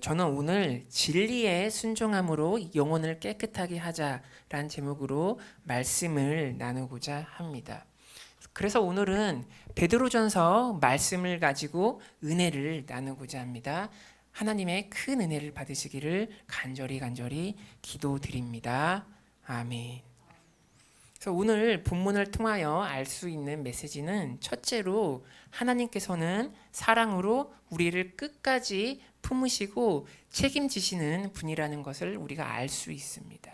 저는 오늘 진리에 순종함으로 영혼을 깨끗하게 하자라는 제목으로 말씀을 나누고자 합니다. 그래서 오늘은 베드로전서 말씀을 가지고 은혜를 나누고자 합니다. 하나님의 큰 은혜를 받으시기를 간절히 기도드립니다. 아멘. 그래서 오늘 본문을 통하여 알 수 있는 메시지는 첫째로 하나님께서는 사랑으로 우리를 끝까지 품으시고 책임지시는 분이라는 것을 우리가 알 수 있습니다.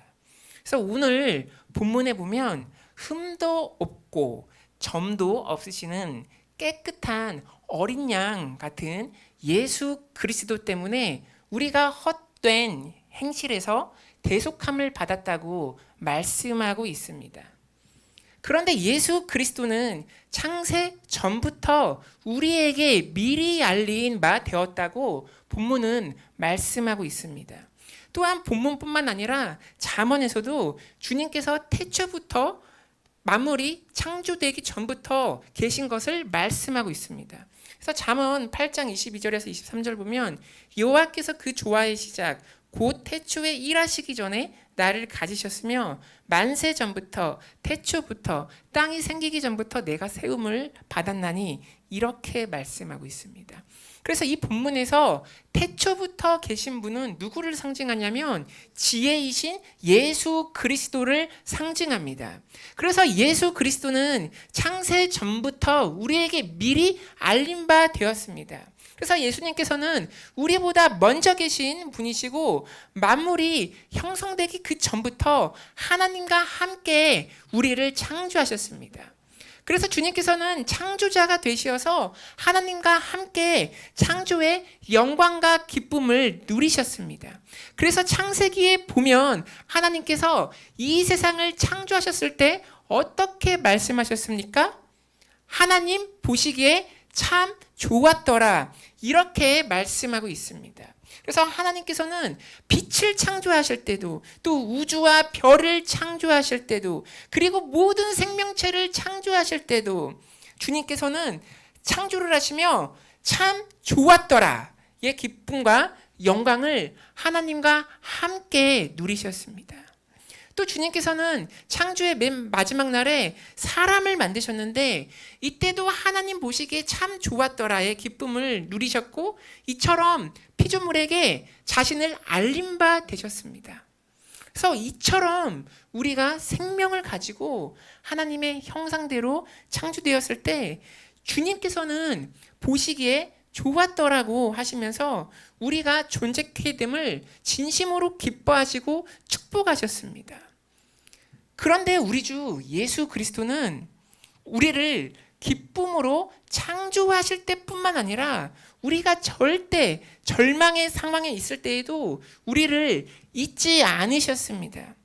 그래서 오늘 본문에 보면 흠도 없고 점도 없으시는 깨끗한 어린 양 같은 예수 그리스도 때문에 우리가 헛된 행실에서 대속함을 받았다고 말씀하고 있습니다. 그런데 예수 그리스도는 창세 전부터 우리에게 미리 알린 바 되었다고 본문은 말씀하고 있습니다. 또한 본문뿐만 아니라 잠언에서도 주님께서 태초부터 만물이 창조되기 전부터 계신 것을 말씀하고 있습니다. 그래서 잠언 8장 22절에서 23절 보면 여호와께서 그 조화의 시작 곧 태초에 일하시기 전에 나를 가지셨으며 만세 전부터 태초부터 땅이 생기기 전부터 내가 세움을 받았나니 이렇게 말씀하고 있습니다. 그래서 이 본문에서 태초부터 계신 분은 누구를 상징하냐면 지혜이신 예수 그리스도를 상징합니다. 그래서 예수 그리스도는 창세 전부터 우리에게 미리 알린 바 되었습니다. 그래서 예수님께서는 우리보다 먼저 계신 분이시고 만물이 형성되기 그 전부터 하나님과 함께 우리를 창조하셨습니다. 그래서 주님께서는 창조자가 되시어서 하나님과 함께 창조의 영광과 기쁨을 누리셨습니다. 그래서 창세기에 보면 하나님께서 이 세상을 창조하셨을 때 어떻게 말씀하셨습니까? 하나님 보시기에 참 좋았더라 이렇게 말씀하고 있습니다. 그래서 하나님께서는 빛을 창조하실 때도 또 우주와 별을 창조하실 때도 그리고 모든 생명체를 창조하실 때도 주님께서는 창조를 하시며 참 좋았더라 의 기쁨과 영광을 하나님과 함께 누리셨습니다. 또 주님께서는 창조의 맨 마지막 날에 사람을 만드셨는데 이때도 하나님 보시기에 참 좋았더라의 기쁨을 누리셨고 이처럼 피조물에게 자신을 알린 바 되셨습니다. 그래서 이처럼 우리가 생명을 가지고 하나님의 형상대로 창조되었을 때 주님께서는 보시기에 좋았더라고 하시면서 우리가 존재케 됨을 진심으로 기뻐하시고 축복하셨습니다. 그런데 우리 주 예수 그리스도는 우리를 기쁨으로 창조하실 때뿐만 아니라 우리가 절대 절망의 상황에 있을 때에도 우리를 잊지 않으셨습니다.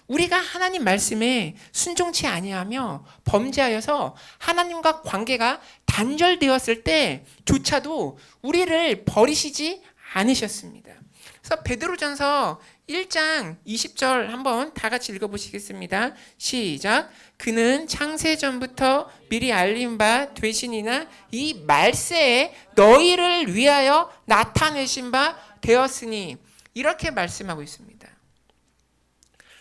우리가 하나님 말씀에 순종치 아니하며 범죄하여서 하나님과 관계가 단절되었을 때조차도 우리를 버리시지 않으셨습니다. 그래서 베드로전서 1장 20절 한번 다 같이 읽어보시겠습니다. 시작. 그는 창세 전부터 미리 알린 바 되시니나 이 말세에 너희를 위하여 나타내신 바 되었으니 이렇게 말씀하고 있습니다.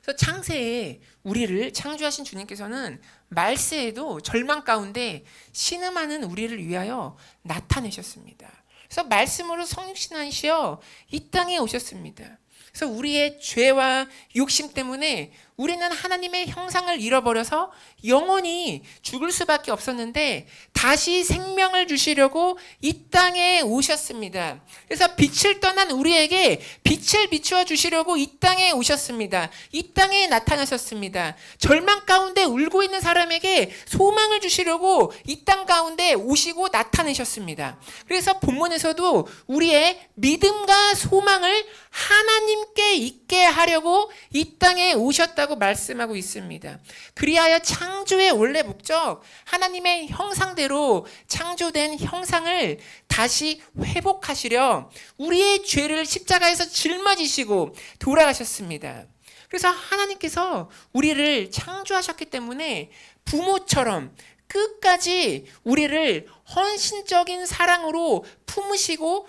그래서 창세에 우리를 창조하신 주님께서는 말세에도 절망 가운데 신음하는 우리를 위하여 나타내셨습니다. 그래서 말씀으로 성육신하시어 이 땅에 오셨습니다. 그래서 우리의 죄와 욕심 때문에 우리는 하나님의 형상을 잃어버려서 영원히 죽을 수밖에 없었는데 다시 생명을 주시려고 이 땅에 오셨습니다. 그래서 빛을 떠난 우리에게 빛을 비추어 주시려고 이 땅에 오셨습니다. 이 땅에 나타나셨습니다. 절망 가운데 울고 있는 사람에게 소망을 주시려고 이 땅 가운데 오시고 나타내셨습니다. 그래서 본문에서도 우리의 믿음과 소망을 하나님께 있게 하려고 이 땅에 오셨다고 말씀하고 있습니다. 그리하여 창조의 원래 목적, 하나님의 형상대로 창조된 형상을 다시 회복하시려 우리의 죄를 십자가에서 짊어지시고 돌아가셨습니다. 그래서 하나님께서 우리를 창조하셨기 때문에 부모처럼 끝까지 우리를 헌신적인 사랑으로 품으시고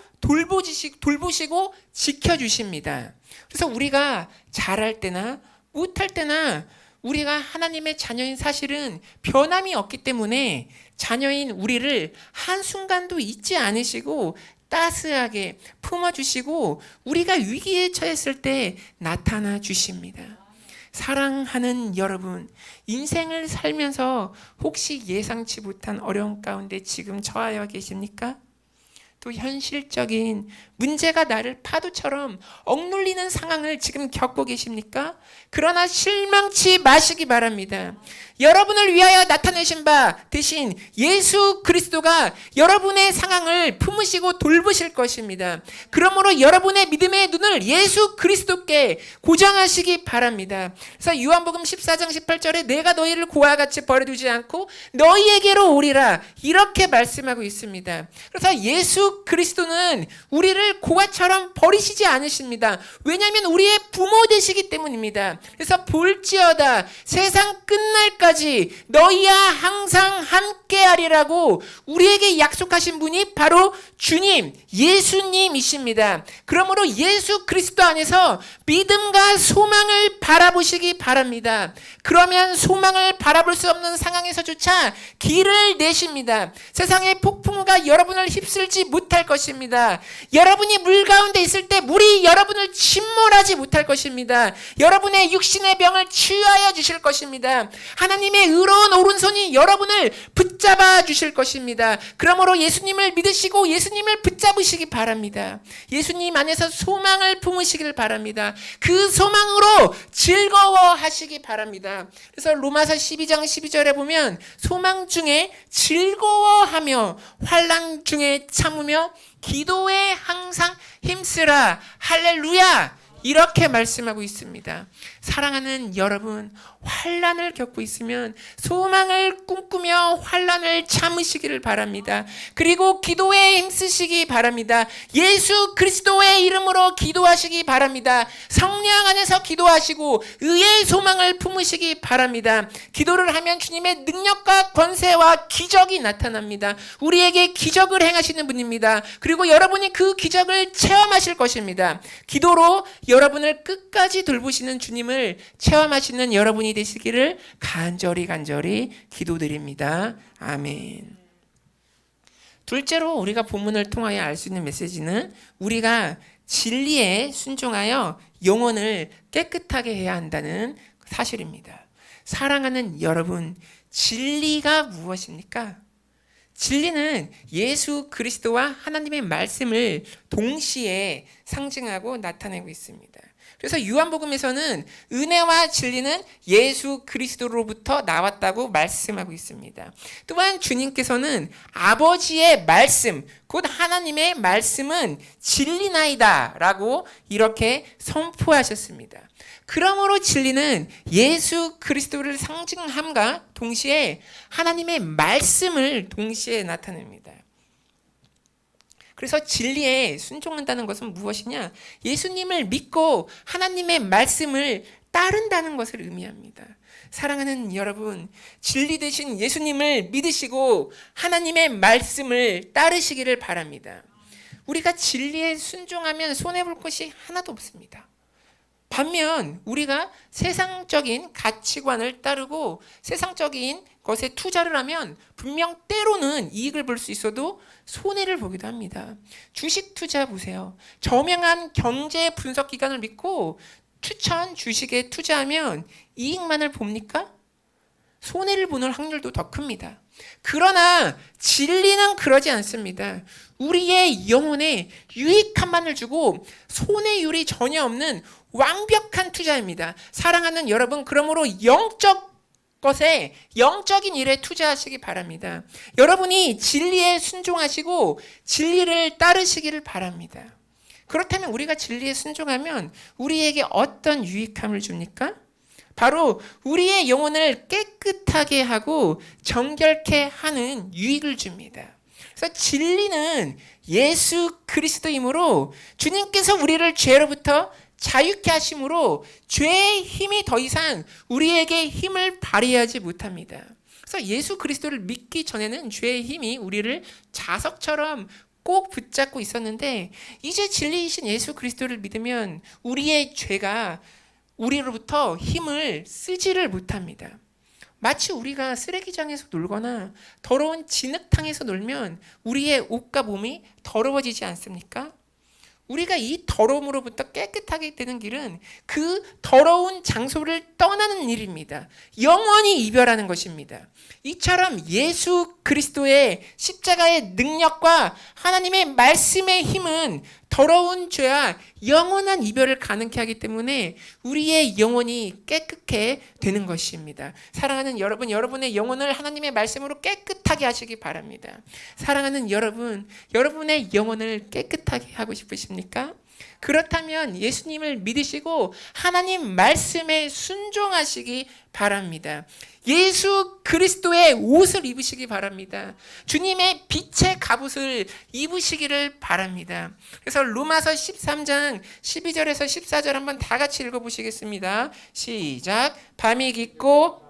돌보시고 지켜주십니다. 그래서 우리가 잘할 때나 못할 때나 우리가 하나님의 자녀인 사실은 변함이 없기 때문에 자녀인 우리를 한순간도 잊지 않으시고 따스하게 품어주시고 우리가 위기에 처했을 때 나타나 주십니다. 사랑하는 여러분, 인생을 살면서 혹시 예상치 못한 어려움 가운데 지금 처하여 계십니까? 또 현실적인 문제가 나를 파도처럼 억눌리는 상황을 지금 겪고 계십니까? 그러나 실망치 마시기 바랍니다. 여러분을 위하여 나타내신 바 대신 예수 그리스도가 여러분의 상황을 품으시고 돌보실 것입니다. 그러므로 여러분의 믿음의 눈을 예수 그리스도께 고정하시기 바랍니다. 그래서 요한복음 14장 18절에 내가 너희를 고와 같이 버려두지 않고 너희에게로 오리라 이렇게 말씀하고 있습니다. 그래서 예수 그리스도는 우리를 고아처럼 버리시지 않으십니다. 왜냐하면 우리의 부모 되시기 때문입니다. 그래서 볼지어다 세상 끝날까지 너희와 항상 함께하리라고 우리에게 약속하신 분이 바로 주님 예수님이십니다. 그러므로 예수 그리스도 안에서 믿음과 소망을 바라보시기 바랍니다. 그러면 소망을 바라볼 수 없는 상황에서조차 길을 내십니다. 세상의 폭풍우가 여러분을 휩쓸지 못할 것입니다. 여러분이 물 가운데 있을 때 물이 여러분을 침몰하지 못할 것입니다. 여러분의 육신의 병을 치유하여 주실 것입니다. 하나님의 의로운 오른손이 여러분을 붙잡아 주실 것입니다. 그러므로 예수님을 믿으시고 예수님을 붙잡으시기 바랍니다. 예수님 안에서 소망을 품으시길 바랍니다. 그 소망으로 즐거워하시기 바랍니다. 그래서 로마서 12장 12절에 보면 소망 중에 즐거워하며 환난 중에 참으며 기도에 항상 힘쓰라 할렐루야 이렇게 말씀하고 있습니다. 사랑하는 여러분, 환난을 겪고 있으면 소망을 꿈꾸며 환난을 참으시기를 바랍니다. 그리고 기도에 힘쓰시기 바랍니다. 예수 그리스도의 이름으로 기도하시기 바랍니다. 성령 안에서 기도하시고 의의 소망을 품으시기 바랍니다. 기도를 하면 주님의 능력과 권세와 기적이 나타납니다. 우리에게 기적을 행하시는 분입니다. 그리고 여러분이 그 기적을 체험하실 것입니다. 기도로 여러분을 끝까지 돌보시는 주님을 체험하시는 여러분이 되시기를 간절히 기도드립니다. 아멘. 둘째로 우리가 본문을 통하여 알 수 있는 메시지는 우리가 진리에 순종하여 영혼을 깨끗하게 해야 한다는 사실입니다. 사랑하는 여러분, 진리가 무엇입니까? 진리는 예수 그리스도와 하나님의 말씀을 동시에 상징하고 나타내고 있습니다. 그래서 요한복음에서는 은혜와 진리는 예수 그리스도로부터 나왔다고 말씀하고 있습니다. 또한 주님께서는 아버지의 말씀, 곧 하나님의 말씀은 진리나이다 라고 이렇게 선포하셨습니다. 그러므로 진리는 예수 그리스도를 상징함과 동시에 하나님의 말씀을 동시에 나타냅니다. 그래서 진리에 순종한다는 것은 무엇이냐? 예수님을 믿고 하나님의 말씀을 따른다는 것을 의미합니다. 사랑하는 여러분, 진리 되신 예수님을 믿으시고 하나님의 말씀을 따르시기를 바랍니다. 우리가 진리에 순종하면 손해볼 것이 하나도 없습니다. 반면 우리가 세상적인 가치관을 따르고 세상적인 것에 투자를 하면 분명 때로는 이익을 볼 수 있어도 손해를 보기도 합니다. 주식 투자 보세요. 저명한 경제 분석 기관을 믿고 추천 주식에 투자하면 이익만을 봅니까? 손해를 보는 확률도 더 큽니다. 그러나 진리는 그러지 않습니다. 우리의 영혼에 유익함만을 주고 손해율이 전혀 없는 완벽한 투자입니다. 사랑하는 여러분, 그러므로 영적 것에 영적인 일에 투자하시기 바랍니다. 여러분이 진리에 순종하시고 진리를 따르시기를 바랍니다. 그렇다면 우리가 진리에 순종하면 우리에게 어떤 유익함을 줍니까? 바로 우리의 영혼을 깨끗하게 하고 정결케 하는 유익을 줍니다. 그래서 진리는 예수 그리스도이므로 주님께서 우리를 죄로부터 자유케 하심으로 죄의 힘이 더 이상 우리에게 힘을 발휘하지 못합니다. 그래서 예수 그리스도를 믿기 전에는 죄의 힘이 우리를 자석처럼 꼭 붙잡고 있었는데 이제 진리이신 예수 그리스도를 믿으면 우리의 죄가 우리로부터 힘을 쓰지를 못합니다. 마치 우리가 쓰레기장에서 놀거나 더러운 진흙탕에서 놀면 우리의 옷과 몸이 더러워지지 않습니까? 우리가 이 더러움으로부터 깨끗하게 되는 길은 그 더러운 장소를 떠나는 일입니다. 영원히 이별하는 것입니다. 이처럼 예수 그리스도의 십자가의 능력과 하나님의 말씀의 힘은 더러운 죄와 영원한 이별을 가능케 하기 때문에 우리의 영혼이 깨끗해 되는 것입니다. 사랑하는 여러분, 여러분의 영혼을 하나님의 말씀으로 깨끗하게 하시기 바랍니다. 사랑하는 여러분, 여러분의 영혼을 깨끗하게 하고 싶으십니까? 그렇다면 예수님을 믿으시고 하나님 말씀에 순종하시기 바랍니다. 예수 그리스도의 옷을 입으시기 바랍니다. 주님의 빛의 갑옷을 입으시기를 바랍니다. 그래서 로마서 13장 12절에서 14절 한번 다 같이 읽어보시겠습니다. 시작. 밤이 깊고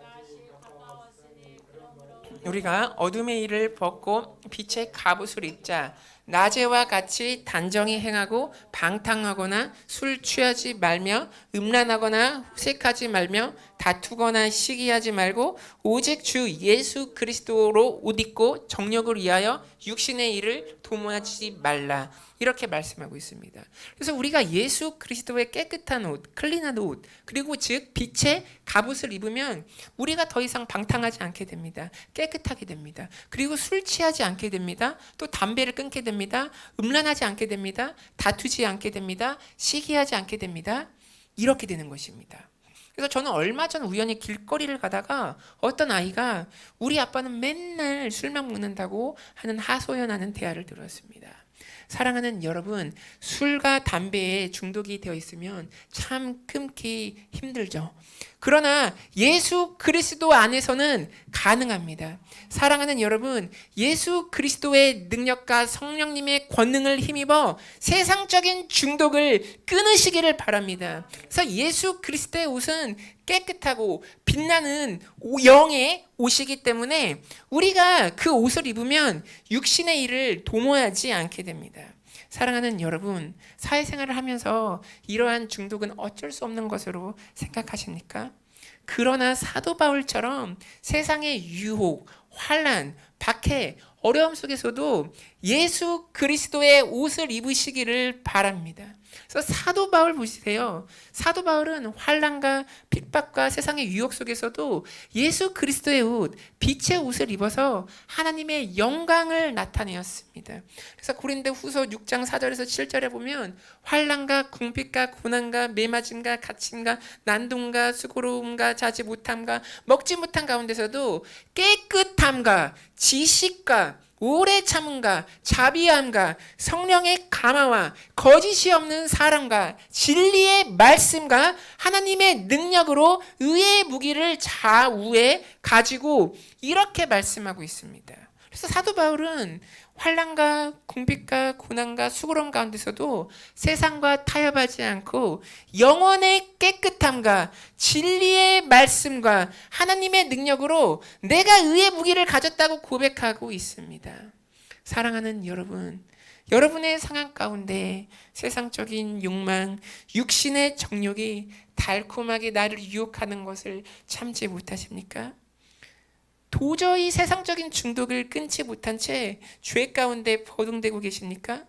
우리가 어둠의 일을 벗고 빛의 갑옷을 입자. 낮에와 같이 단정히 행하고 방탕하거나 술 취하지 말며 음란하거나 후색하지 말며 다투거나 시기하지 말고 오직 주 예수 그리스도로 옷 입고 정욕을 위하여 육신의 일을 도모하지 말라. 이렇게 말씀하고 있습니다. 그래서 우리가 예수 그리스도의 깨끗한 옷, 클린한 옷, 그리고 즉 빛의 갑옷을 입으면 우리가 더 이상 방탕하지 않게 됩니다. 깨끗하게 됩니다. 그리고 술 취하지 않게 됩니다. 또 담배를 끊게 됩니다. 음란하지 않게 됩니다. 다투지 않게 됩니다. 시기하지 않게 됩니다. 이렇게 되는 것입니다. 그래서 저는 얼마 전 우연히 길거리를 가다가 어떤 아이가 우리 아빠는 맨날 술만 먹는다고 하는 하소연하는 대화를 들었습니다. 사랑하는 여러분, 술과 담배에 중독이 되어 있으면 참 끊기 힘들죠. 그러나 예수 그리스도 안에서는 가능합니다. 사랑하는 여러분, 예수 그리스도의 능력과 성령님의 권능을 힘입어 세상적인 중독을 끊으시기를 바랍니다. 그래서 예수 그리스도의 옷은 깨끗하고 빛나는 영의 옷이기 때문에 우리가 그 옷을 입으면 육신의 일을 도모하지 않게 됩니다. 사랑하는 여러분, 사회생활을 하면서 이러한 중독은 어쩔 수 없는 것으로 생각하십니까? 그러나 사도 바울처럼 세상의 유혹, 환난, 박해, 어려움 속에서도 예수 그리스도의 옷을 입으시기를 바랍니다. 그래서 사도 바울 보세요. 사도 바울은 환난과 핍박과 세상의 유혹 속에서도 예수 그리스도의 옷, 빛의 옷을 입어서 하나님의 영광을 나타내었습니다. 그래서 고린도후서 6장 4절에서 7절에 보면 환난과 궁핍과 고난과 매맞음과 갇힘과 난동과 수고로움과 자지 못함과 먹지 못한 가운데서도 깨끗함과 지식과 오래 참음과 자비함과 성령의 감화와 거짓이 없는 사랑과 진리의 말씀과 하나님의 능력으로 의의 무기를 좌우에 가지고 이렇게 말씀하고 있습니다. 그래서 사도 바울은 환난과 궁핍과 고난과 수고로움 가운데서도 세상과 타협하지 않고 영혼의 깨끗함과 진리의 말씀과 하나님의 능력으로 내가 의의 무기를 가졌다고 고백하고 있습니다. 사랑하는 여러분, 여러분의 상황 가운데 세상적인 욕망, 육신의 정욕이 달콤하게 나를 유혹하는 것을 참지 못하십니까? 도저히 세상적인 중독을 끊지 못한 채 죄 가운데 버둥대고 계십니까?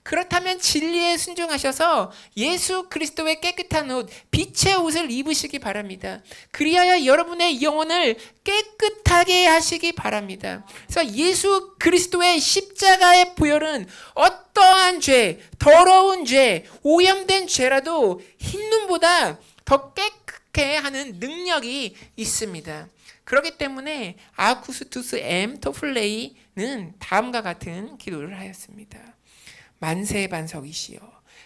그렇다면 진리에 순종하셔서 예수 그리스도의 깨끗한 옷, 빛의 옷을 입으시기 바랍니다. 그리하여 여러분의 영혼을 깨끗하게 하시기 바랍니다. 그래서 예수 그리스도의 십자가의 보혈은 어떠한 죄, 더러운 죄, 오염된 죄라도 흰눈보다 더 깨끗게 하는 능력이 있습니다. 그렇기 때문에 아구스투스 M 토플레이는 다음과 같은 기도를 하였습니다. 만세의 반석이시여,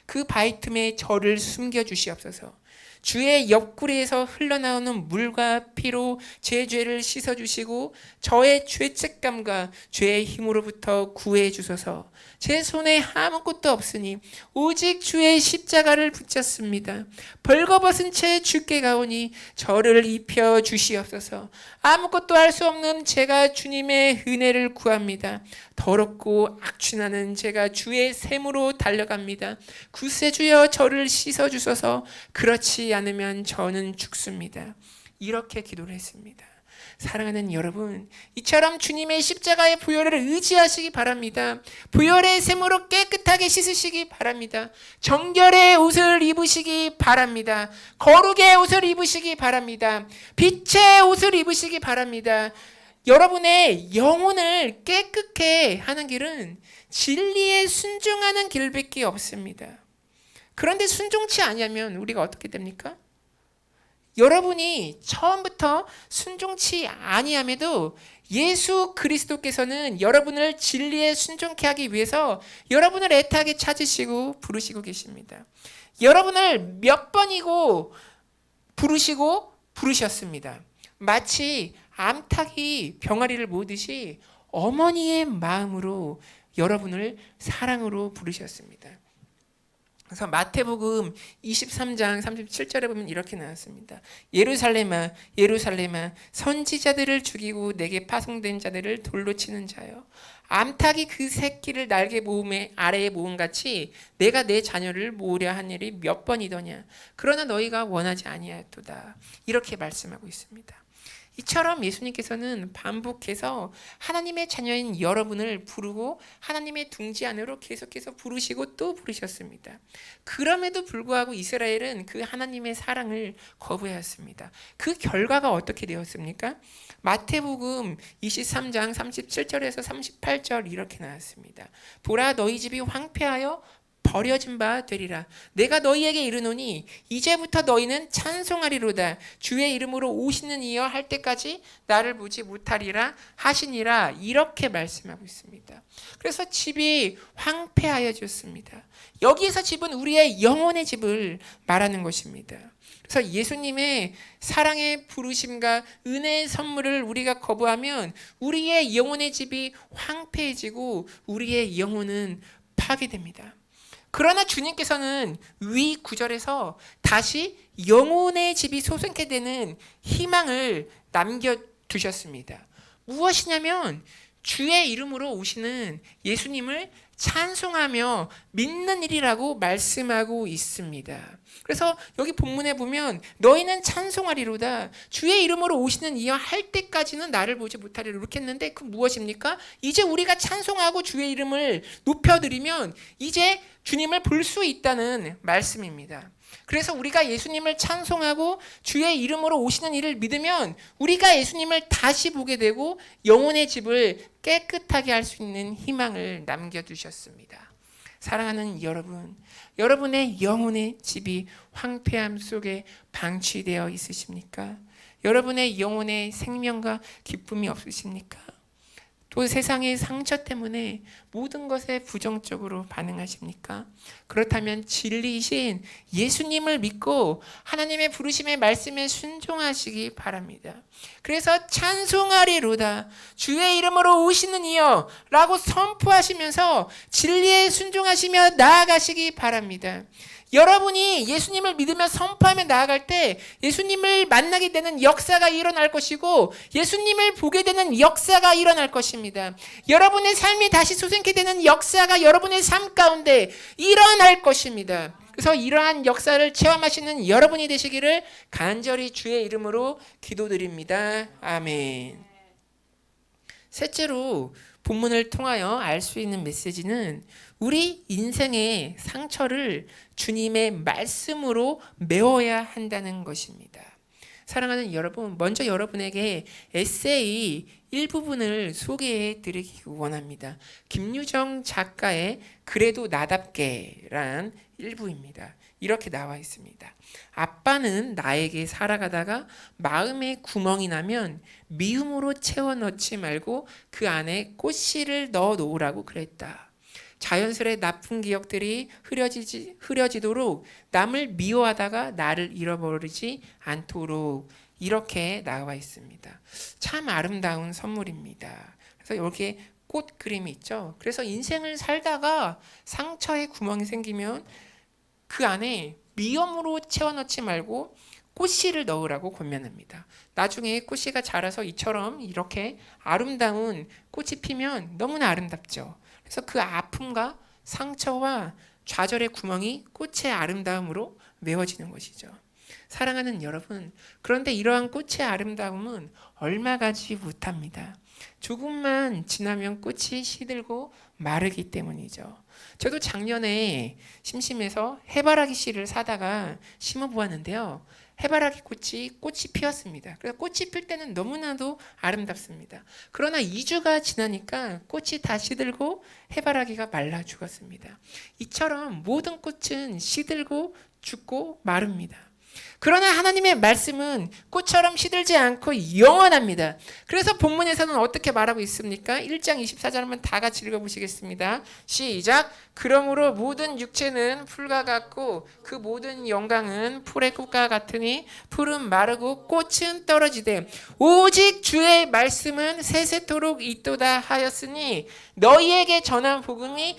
그 바위 틈에 저를 숨겨 주시옵소서. 주의 옆구리에서 흘러나오는 물과 피로 제 죄를 씻어주시고 저의 죄책감과 죄의 힘으로부터 구해 주소서. 제 손에 아무것도 없으니 오직 주의 십자가를 붙잡습니다. 벌거벗은 채 주께 가오니 저를 입혀 주시옵소서. 아무것도 할 수 없는 제가 주님의 은혜를 구합니다. 더럽고 악취나는 제가 주의 샘으로 달려갑니다. 구세주여 저를 씻어주소서. 그렇지 않으면 저는 죽습니다. 이렇게 기도를 했습니다. 사랑하는 여러분, 이처럼 주님의 십자가의 보혈을 의지하시기 바랍니다. 보혈의 샘으로 깨끗하게 씻으시기 바랍니다. 정결의 옷을 입으시기 바랍니다. 거룩의 옷을 입으시기 바랍니다. 빛의 옷을 입으시기 바랍니다. 여러분의 영혼을 깨끗게 하는 길은 진리에 순종하는 길밖에 없습니다. 그런데 순종치 않으면 우리가 어떻게 됩니까? 여러분이 처음부터 순종치 아니함에도 예수 그리스도께서는 여러분을 진리에 순종케 하기 위해서 여러분을 애타게 찾으시고 부르시고 계십니다. 여러분을 몇 번이고 부르셨습니다. 마치 암탉이 병아리를 모으듯이 어머니의 마음으로 여러분을 사랑으로 부르셨습니다. 그래서 마태복음 23장 37절에 보면 이렇게 나왔습니다. 예루살렘아 예루살렘아 선지자들을 죽이고 내게 파송된 자들을 돌로 치는 자여, 암탉이 그 새끼를 날개 모음에 아래에 모음 같이 내가 내 자녀를 모으려 한 일이 몇 번이더냐. 그러나 너희가 원하지 아니하였도다. 이렇게 말씀하고 있습니다. 이처럼 예수님께서는 반복해서 하나님의 자녀인 여러분을 부르고 하나님의 둥지 안으로 계속해서 부르시고 또 부르셨습니다. 그럼에도 불구하고 이스라엘은 그 하나님의 사랑을 거부하였습니다. 그 결과가 어떻게 되었습니까? 마태복음 23장 37절에서 38절 이렇게 나왔습니다. 보라 너희 집이 황폐하여 버려진 바 되리라. 내가 너희에게 이르노니 이제부터 너희는 찬송하리로다. 주의 이름으로 오시는 이여 할 때까지 나를 보지 못하리라 하시니라. 이렇게 말씀하고 있습니다. 그래서 집이 황폐하여졌습니다. 여기에서 집은 우리의 영혼의 집을 말하는 것입니다. 그래서 예수님의 사랑의 부르심과 은혜의 선물을 우리가 거부하면 우리의 영혼의 집이 황폐해지고 우리의 영혼은 파괴됩니다. 그러나 주님께서는 위 9절에서 다시 영혼의 집이 솟게 되는 희망을 남겨두셨습니다. 무엇이냐면 주의 이름으로 오시는 예수님을 찬송하며 믿는 일이라고 말씀하고 있습니다. 그래서 여기 본문에 보면 너희는 찬송하리로다. 주의 이름으로 오시는 이여 할 때까지는 나를 보지 못하리라 이렇게 했는데 그 무엇입니까? 이제 우리가 찬송하고 주의 이름을 높여드리면 이제 주님을 볼 수 있다는 말씀입니다. 그래서 우리가 예수님을 찬송하고 주의 이름으로 오시는 일을 믿으면 우리가 예수님을 다시 보게 되고 영혼의 집을 깨끗하게 할 수 있는 희망을 남겨두셨습니다. 사랑하는 여러분, 여러분의 영혼의 집이 황폐함 속에 방치되어 있으십니까? 여러분의 영혼의 생명과 기쁨이 없으십니까? 또 세상의 상처 때문에 모든 것에 부정적으로 반응하십니까? 그렇다면 진리이신 예수님을 믿고 하나님의 부르심의 말씀에 순종하시기 바랍니다. 그래서 찬송하리로다. 주의 이름으로 오시는 이여 라고 선포하시면서 진리에 순종하시며 나아가시기 바랍니다. 여러분이 예수님을 믿으며 선포하며 나아갈 때 예수님을 만나게 되는 역사가 일어날 것이고 예수님을 보게 되는 역사가 일어날 것입니다. 여러분의 삶이 다시 솟게 되는 역사가 여러분의 삶 가운데 일어날 것입니다. 그래서 이러한 역사를 체험하시는 여러분이 되시기를 간절히 주의 이름으로 기도드립니다. 아멘. 셋째로 본문을 통하여 알 수 있는 메시지는 우리 인생의 상처를 주님의 말씀으로 메워야 한다는 것입니다. 사랑하는 여러분, 먼저 여러분에게 에세이 일부분을 소개해 드리기 원합니다. 김유정 작가의 그래도 나답게란 일부입니다. 이렇게 나와 있습니다. 아빠는 나에게 살아가다가 마음에 구멍이 나면 미움으로 채워 넣지 말고 그 안에 꽃씨를 넣어 놓으라고 그랬다. 자연스레 나쁜 기억들이 흐려지도록 남을 미워하다가 나를 잃어버리지 않도록 이렇게 나와 있습니다. 참 아름다운 선물입니다. 그래서 이렇게 꽃 그림이 있죠. 그래서 인생을 살다가 상처에 구멍이 생기면 그 안에 미움으로 채워넣지 말고 꽃씨를 넣으라고 권면합니다. 나중에 꽃씨가 자라서 이처럼 이렇게 아름다운 꽃이 피면 너무나 아름답죠. 그래서 그 아픔과 상처와 좌절의 구멍이 꽃의 아름다움으로 메워지는 것이죠. 사랑하는 여러분, 그런데 이러한 꽃의 아름다움은 얼마 가지 못합니다. 조금만 지나면 꽃이 시들고 마르기 때문이죠. 저도 작년에 심심해서 해바라기 씨를 사다가 심어 보았는데요. 해바라기 꽃이 피었습니다. 그래서 꽃이 필 때는 너무나도 아름답습니다. 그러나 2주가 지나니까 꽃이 다 시들고 해바라기가 말라 죽었습니다. 이처럼 모든 꽃은 시들고 죽고 마릅니다. 그러나 하나님의 말씀은 꽃처럼 시들지 않고 영원합니다. 그래서 본문에서는 어떻게 말하고 있습니까? 1장 24절 한번 다 같이 읽어보시겠습니다. 시작. 그러므로 모든 육체는 풀과 같고 그 모든 영광은 풀의 꽃과 같으니 풀은 마르고 꽃은 떨어지되 오직 주의 말씀은 세세토록 있도다 하였으니 너희에게 전한 복음이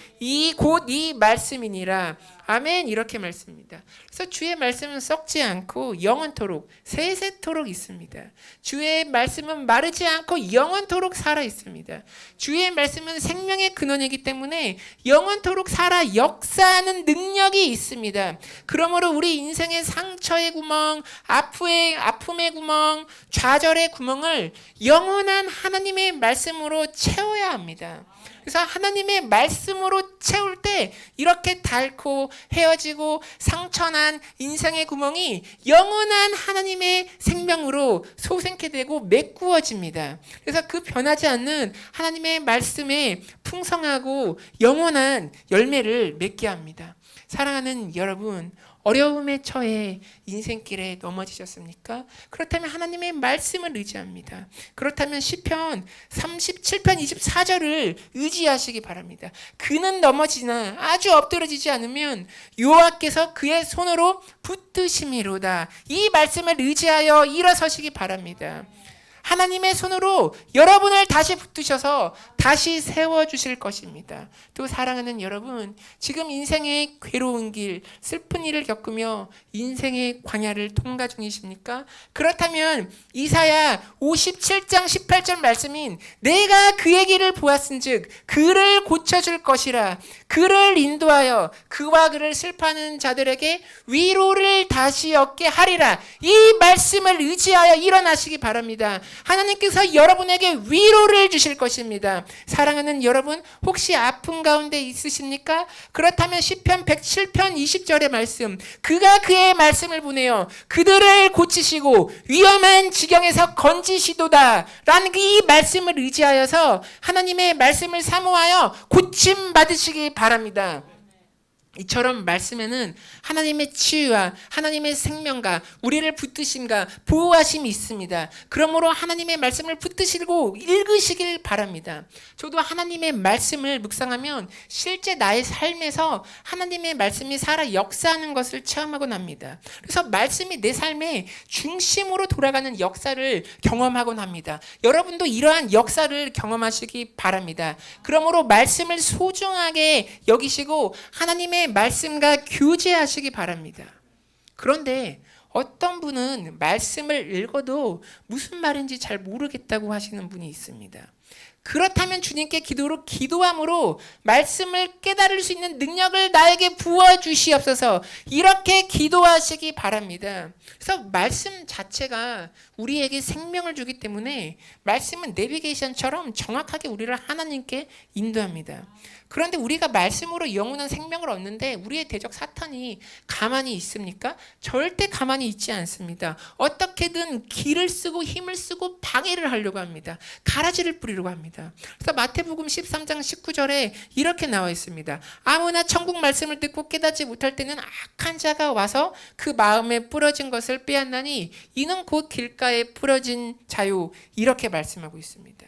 곧 이 말씀이니라. 아멘. 이렇게 말씀입니다. 그래서 주의 말씀은 썩지 않고 영원토록 세세토록 있습니다. 주의 말씀은 마르지 않고 영원토록 살아 있습니다. 주의 말씀은 생명의 근원이기 때문에 영원토록 살아 역사하는 능력이 있습니다. 그러므로 우리 인생의 상처의 구멍, 아픔의 구멍, 좌절의 구멍을 영원한 하나님의 말씀으로 채워야 합니다. 그래서 하나님의 말씀으로 채울 때 이렇게 닳고 헤어지고 상처난 인생의 구멍이 영원한 하나님의 생명으로 솟게 되고 메꾸어집니다. 그래서 그 변하지 않는 하나님의 말씀에 풍성하고 영원한 열매를 맺게 합니다. 사랑하는 여러분, 어려움에 처해 인생길에 넘어지셨습니까? 그렇다면 하나님의 말씀을 의지합니다. 그렇다면 시편 37편 24절을 의지하시기 바랍니다. 그는 넘어지나 아주 엎드러지지 않으면 여호와께서 그의 손으로 붙드심이로다. 이 말씀을 의지하여 일어서시기 바랍니다. 하나님의 손으로 여러분을 다시 붙드셔서 다시 세워주실 것입니다. 또 사랑하는 여러분, 지금 인생의 괴로운 길, 슬픈 일을 겪으며 인생의 광야를 통과 중이십니까? 그렇다면 이사야 57장 18절 말씀인 내가 그의 길을 보았은즉 그를 고쳐줄 것이라. 그를 인도하여 그와 그를 슬퍼하는 자들에게 위로를 다시 얻게 하리라. 이 말씀을 의지하여 일어나시기 바랍니다. 하나님께서 여러분에게 위로를 주실 것입니다. 사랑하는 여러분, 혹시 아픔 가운데 있으십니까? 그렇다면 시편 107편 20절의 말씀, 그가 그의 말씀을 보내어 그들을 고치시고 위험한 지경에서 건지시도다 라는 이 말씀을 의지하여서 하나님의 말씀을 사모하여 고침 받으시기 바랍니다. 이처럼 말씀에는 하나님의 치유와 하나님의 생명과 우리를 붙드심과 보호하심이 있습니다. 그러므로 하나님의 말씀을 붙드시고 읽으시길 바랍니다. 저도 하나님의 말씀을 묵상하면 실제 나의 삶에서 하나님의 말씀이 살아 역사하는 것을 체험하곤 합니다. 그래서 말씀이 내 삶의 중심으로 돌아가는 역사를 경험하곤 합니다. 여러분도 이러한 역사를 경험하시기 바랍니다. 그러므로 말씀을 소중하게 여기시고 하나님의 말씀과 교제하시기 바랍니다. 그런데 어떤 분은 말씀을 읽어도 무슨 말인지 잘 모르겠다고 하시는 분이 있습니다. 그렇다면 주님께 기도함으로 말씀을 깨달을 수 있는 능력을 나에게 부어주시옵소서, 이렇게 기도하시기 바랍니다. 그래서 말씀 자체가 우리에게 생명을 주기 때문에 말씀은 내비게이션처럼 정확하게 우리를 하나님께 인도합니다. 그런데 우리가 말씀으로 영원한 생명을 얻는데 우리의 대적 사탄이 가만히 있습니까? 절대 가만히 있지 않습니다. 어떻게든 길을 쓰고 힘을 쓰고 방해를 하려고 합니다. 가라지를 뿌리려고 합니다. 그래서 마태복음 13장 19절에 이렇게 나와 있습니다. 아무나 천국 말씀을 듣고 깨닫지 못할 때는 악한 자가 와서 그 마음에 뿌려진 것을 빼앗나니 이는 곧 길가에 뿌려진 자요, 이렇게 말씀하고 있습니다.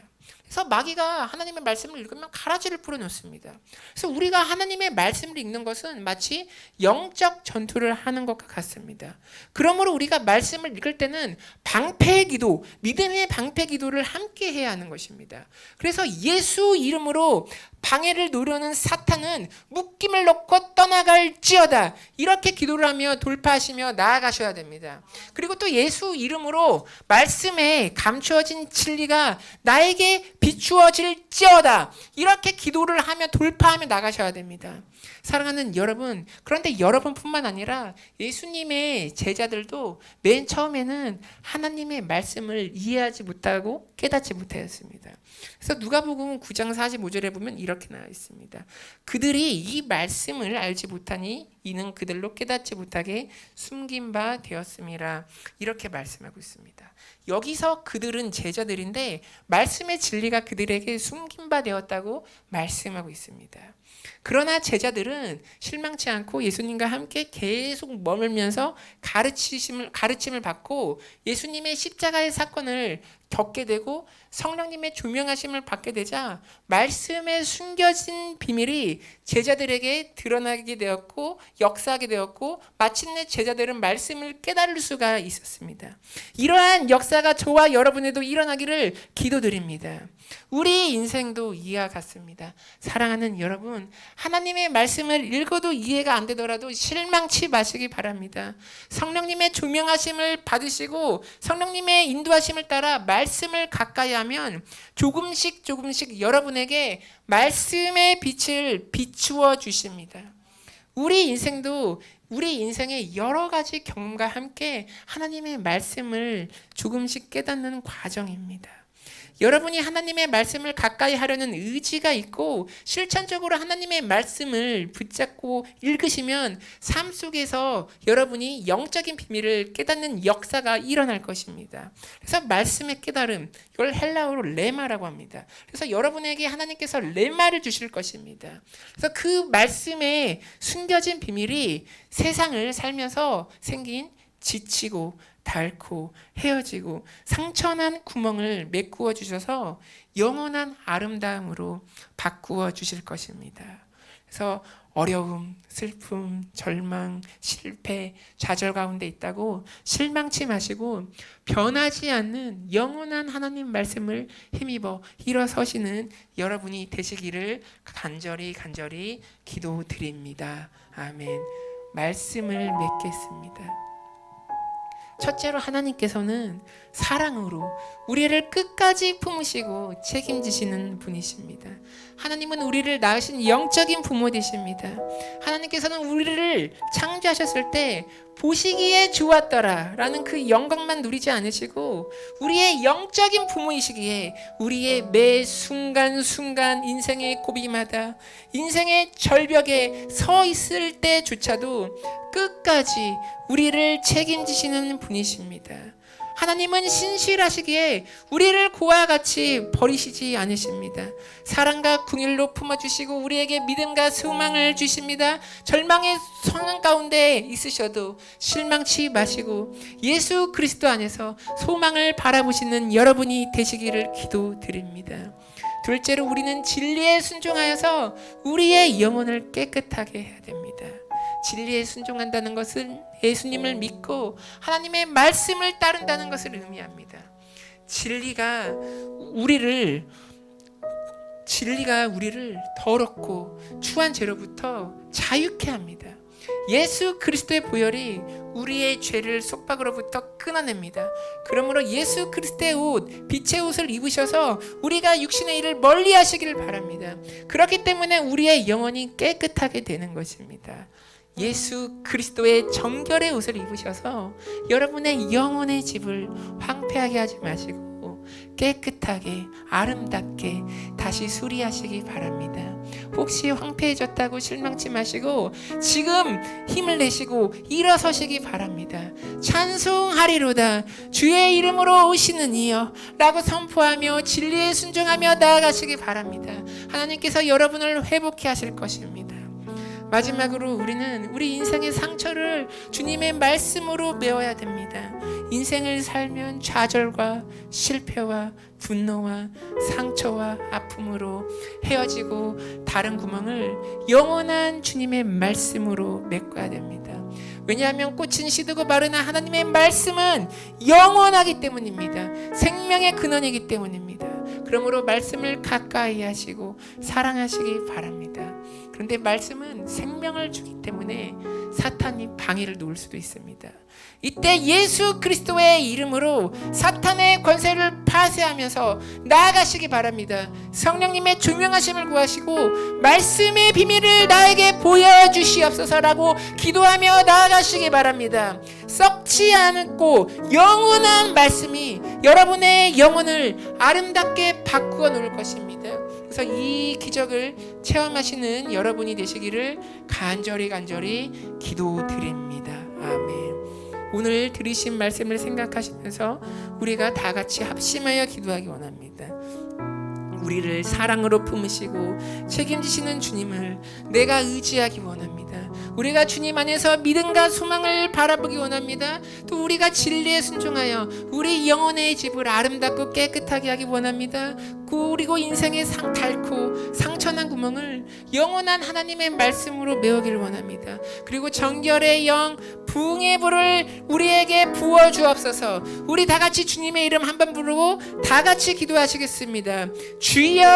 그래서 마귀가 하나님의 말씀을 읽으면 가라지를 풀어놓습니다. 그래서 우리가 하나님의 말씀을 읽는 것은 마치 영적 전투를 하는 것과 같습니다. 그러므로 우리가 말씀을 읽을 때는 방패 기도, 믿음의 방패 기도를 함께 해야 하는 것입니다. 그래서 예수 이름으로 방해를 노려는 사탄은 묶임을 놓고 떠나갈지어다, 이렇게 기도를 하며 돌파하시며 나아가셔야 됩니다. 그리고 또 예수 이름으로 말씀에 감추어진 진리가 나에게 비추어질지어다, 이렇게 기도를 하며 돌파하며 나가셔야 됩니다. 사랑하는 여러분, 그런데 여러분뿐만 아니라 예수님의 제자들도 맨 처음에는 하나님의 말씀을 이해하지 못하고 깨닫지 못하였습니다. 그래서 누가복음 9장 45절에 보면 이렇게 나와 있습니다. 그들이 이 말씀을 알지 못하니 이는 그들로 깨닫지 못하게 숨긴 바 되었음이라, 이렇게 말씀하고 있습니다. 여기서 그들은 제자들인데 말씀의 진리가 그들에게 숨긴 바 되었다고 말씀하고 있습니다. 그러나 제자들은 실망치 않고 예수님과 함께 계속 머물면서 가르침을 받고 예수님의 십자가의 사건을 겪게 되고 성령님의 조명하심을 받게 되자 말씀에 숨겨진 비밀이 제자들에게 드러나게 되었고 역사하게 되었고 마침내 제자들은 말씀을 깨달을 수가 있었습니다. 이러한 역사가 저와 여러분에도 일어나기를 기도드립니다. 우리 인생도 이해와 같습니다. 사랑하는 여러분, 하나님의 말씀을 읽어도 이해가 안 되더라도 실망치 마시기 바랍니다. 성령님의 조명하심을 받으시고 성령님의 인도하심을 따라 말씀을 가까이 하면 조금씩 여러분에게 말씀의 빛을 비추어 주십니다. 우리 인생의 여러 가지 경험과 함께 하나님의 말씀을 조금씩 깨닫는 과정입니다. 여러분이 하나님의 말씀을 가까이 하려는 의지가 있고 실천적으로 하나님의 말씀을 붙잡고 읽으시면 삶 속에서 여러분이 영적인 비밀을 깨닫는 역사가 일어날 것입니다. 그래서 말씀의 깨달음, 이걸 헬라어로 레마라고 합니다. 그래서 여러분에게 하나님께서 레마를 주실 것입니다. 그래서 그 말씀에 숨겨진 비밀이 세상을 살면서 생긴 지치고 닳고 헤어지고 상처난 구멍을 메꾸어 주셔서 영원한 아름다움으로 바꾸어 주실 것입니다. 그래서 어려움, 슬픔, 절망, 실패, 좌절 가운데 있다고 실망치 마시고 변하지 않는 영원한 하나님 말씀을 힘입어 일어서시는 여러분이 되시기를 간절히 기도드립니다. 아멘. 말씀을 맺겠습니다. 첫째로 하나님께서는 사랑으로 우리를 끝까지 품으시고 책임지시는 분이십니다. 하나님은 우리를 낳으신 영적인 부모 되십니다. 하나님께서는 우리를 창조하셨을 때 보시기에 좋았더라 라는 그 영광만 누리지 않으시고 우리의 영적인 부모이시기에 우리의 매 순간순간 인생의 고비마다 인생의 절벽에 서 있을 때조차도 끝까지 우리를 책임지시는 분이십니다. 하나님은 신실하시기에 우리를 고와 같이 버리시지 않으십니다. 사랑과 긍휼로 품어주시고 우리에게 믿음과 소망을 주십니다. 절망의 상황 가운데 있으셔도 실망치 마시고 예수 그리스도 안에서 소망을 바라보시는 여러분이 되시기를 기도드립니다. 둘째로 우리는 진리에 순종하여서 우리의 영혼을 깨끗하게 해야 됩니다. 진리에 순종한다는 것은 예수님을 믿고 하나님의 말씀을 따른다는 것을 의미합니다. 진리가 우리를 더럽고 추한 죄로부터 자유케 합니다. 예수 그리스도의 보혈이 우리의 죄를 속박으로부터 끊어냅니다. 그러므로 예수 그리스도의 옷, 빛의 옷을 입으셔서 우리가 육신의 일을 멀리 하시기를 바랍니다. 그렇기 때문에 우리의 영혼이 깨끗하게 되는 것입니다. 예수 그리스도의 정결의 옷을 입으셔서 여러분의 영혼의 집을 황폐하게 하지 마시고 깨끗하게 아름답게 다시 수리하시기 바랍니다. 혹시 황폐해졌다고 실망치 마시고 지금 힘을 내시고 일어서시기 바랍니다. 찬송하리로다 주의 이름으로 오시는 이여 라고 선포하며 진리에 순종하며 나아가시기 바랍니다. 하나님께서 여러분을 회복해 하실 것입니다. 마지막으로 우리는 우리 인생의 상처를 주님의 말씀으로 메워야 됩니다. 인생을 살면 좌절과 실패와 분노와 상처와 아픔으로 헤어지고 다른 구멍을 영원한 주님의 말씀으로 메꿔야 됩니다. 왜냐하면 꽃은 시들고 마르나 하나님의 말씀은 영원하기 때문입니다. 생명의 근원이기 때문입니다. 그러므로 말씀을 가까이 하시고 사랑하시기 바랍니다. 그런데 말씀은 생명을 주기 때문에 사탄이 방해를 놓을 수도 있습니다. 이때 예수 그리스도의 이름으로 사탄의 권세를 파쇄하면서 나아가시기 바랍니다. 성령님의 조명하심을 구하시고 말씀의 비밀을 나에게 보여주시옵소서라고 기도하며 나아가시기 바랍니다. 썩지 않고 영원한 말씀이 여러분의 영혼을 아름답게 바꾸어 놓을 것입니다. 그래서 이 기적을 체험하시는 여러분이 되시기를 간절히 기도드립니다. 아멘. 오늘 들으신 말씀을 생각하시면서 우리가 다 같이 합심하여 기도하기 원합니다. 우리를 사랑으로 품으시고 책임지시는 주님을 내가 의지하기 원합니다. 우리가 주님 안에서 믿음과 소망을 바라보기 원합니다. 또 우리가 진리에 순종하여 우리 영혼의 집을 아름답고 깨끗하게 하기 원합니다. 그리고 인생의 닳고 상처난 구멍을 영원한 하나님의 말씀으로 메우기를 원합니다. 그리고 정결의 영 부흥의 불을 우리에게 부어 주옵소서. 우리 다 같이 주님의 이름 한번 부르고 다 같이 기도하시겠습니다. 주여